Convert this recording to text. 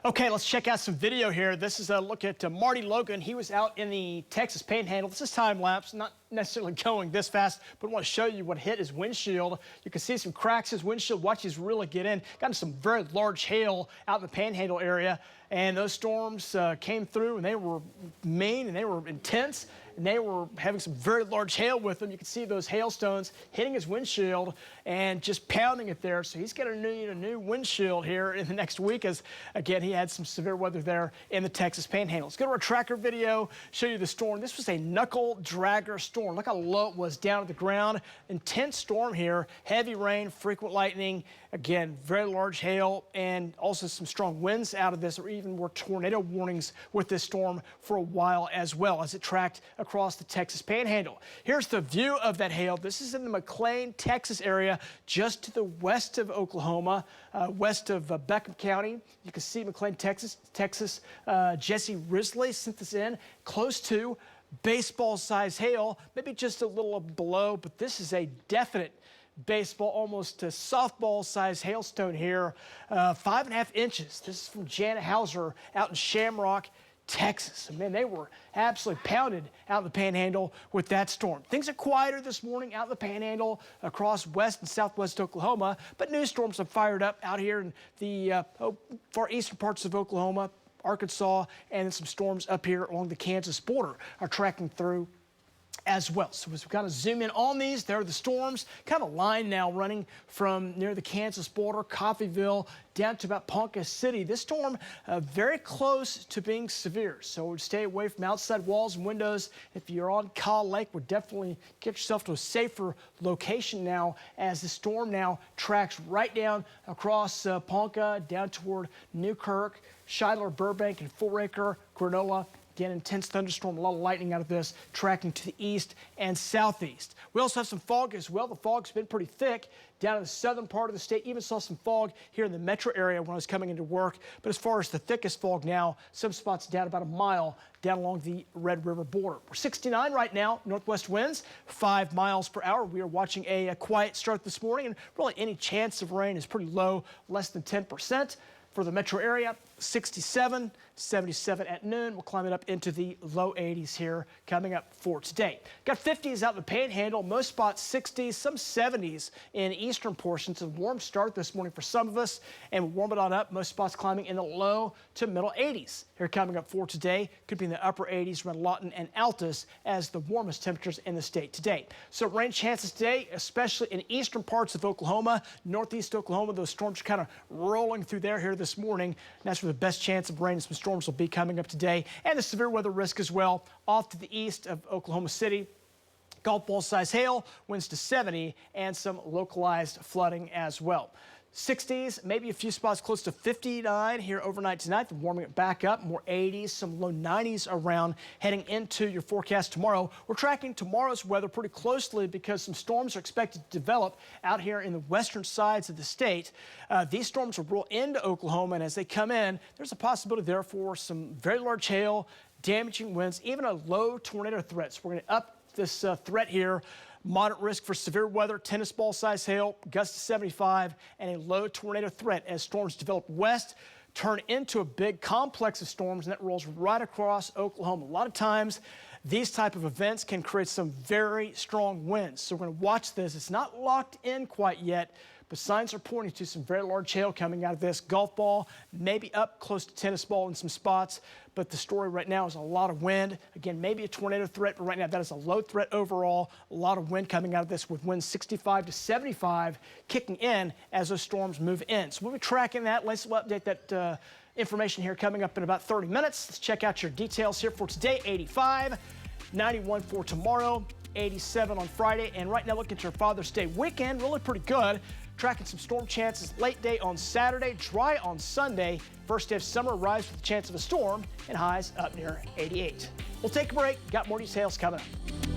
Okay, let's check out some video here. This is a look at Marty Logan. He was out in the Texas Panhandle. This is time lapse, not necessarily going this fast, but I want to show you what hit his windshield. You can see some cracks in his windshield. Watch these really get in. Got some very large hail out in the Panhandle area, and those storms came through, and they were mean and they were intense, and they were having some very large hail with them. You can see those hailstones hitting his windshield and just pounding it there. So he's got a new windshield here in the next week, as again he had some severe weather there in the Texas Panhandle. Let's go to our tracker video, show you the storm. This was a knuckle dragger storm. Look how low it was down at the ground. Intense storm here, heavy rain, frequent lightning, again very large hail, and also some strong winds out of this. Or even more tornado warnings with this storm for a while as well as it tracked across the Texas Panhandle. Here's the view of that hail. This is in the McLean, Texas area, just to the west of Oklahoma, west of Beckham County. You can see McLean, Texas. Jesse Risley sent this in close to baseball-sized hail, maybe just a little below, but this is a definite baseball, almost a softball-sized hailstone here, 5.5 inches. This is from Janet Hauser out in Shamrock, Texas. Man, they were absolutely pounded out in the Panhandle with that storm. Things are quieter this morning out in the Panhandle across west and southwest Oklahoma, but new storms have fired up out here in the far eastern parts of Oklahoma, Arkansas, and some storms up here along the Kansas border are tracking through as well. So as we kind of zoom in on these, there are the storms, kind of a line now running from near the Kansas border, Coffeyville, down to about Ponca City. This storm very close to being severe, so stay away from outside walls and windows. If you're on Kaw Lake, would definitely get yourself to a safer location now, as the storm now tracks right down across Ponca, down toward Newkirk, Shiloh, Burbank, and Four-Acre, Granola. Again, intense thunderstorm, a lot of lightning out of this, tracking to the east and southeast. We also have some fog as well. The fog's been pretty thick down in the southern part of the state. Even saw some fog here in the metro area when I was coming into work. But as far as the thickest fog now, some spots down about a mile down along the Red River border. We're 69 right now, northwest winds, 5 miles per hour. We are watching a quiet start this morning, and really any chance of rain is pretty low, less than 10%. For the metro area, 67, 77 at noon. We'll climb it up into the low 80s here coming up for today. Got 50s out in the Panhandle, most spots 60s, some 70s in eastern portions. A warm start this morning for some of us, and we'll warm it on up. Most spots climbing in the low to middle 80s here coming up for today. Could be in the upper 80s around Lawton and Altus as the warmest temperatures in the state today. So rain chances today, especially in eastern parts of Oklahoma, northeast Oklahoma. Those storms are kind of rolling through there here this morning. And that's where the best chance of rain and some storms will be coming up today. And the severe weather risk as well off to the east of Oklahoma City. Golf ball size hail, winds to 70, and some localized flooding as well. 60s, maybe a few spots close to 59 here overnight tonight. Then warming it back up, more 80s, some low 90s around heading into your forecast tomorrow. We're tracking tomorrow's weather pretty closely because some storms are expected to develop out here in the western sides of the state. These storms will roll into Oklahoma, and as they come in, there's a possibility there for some very large hail, damaging winds, even a low tornado threat. So we're going to up this threat here. Moderate risk for severe weather, tennis ball size hail, gusts to 75, and a low tornado threat as storms develop west, turn into a big complex of storms, and that rolls right across Oklahoma. A lot of times, these type of events can create some very strong winds. So we're going to watch this. It's not locked in quite yet, but signs are pointing to some very large hail coming out of this. Golf ball, maybe up close to tennis ball in some spots, but the story right now is a lot of wind. Again, maybe a tornado threat, but right now that is a low threat overall. A lot of wind coming out of this with winds 65 to 75 kicking in as those storms move in. So we'll be tracking that. Let's update that information here coming up in about 30 minutes. Let's check out your details here for today. 85, 91 for tomorrow, 87 on Friday, and right now looking at your Father's Day weekend, really pretty good. Tracking some storm chances late day on Saturday, dry on Sunday. First day of summer arrives with a chance of a storm and highs up near 88. We'll take a break. Got more details coming up.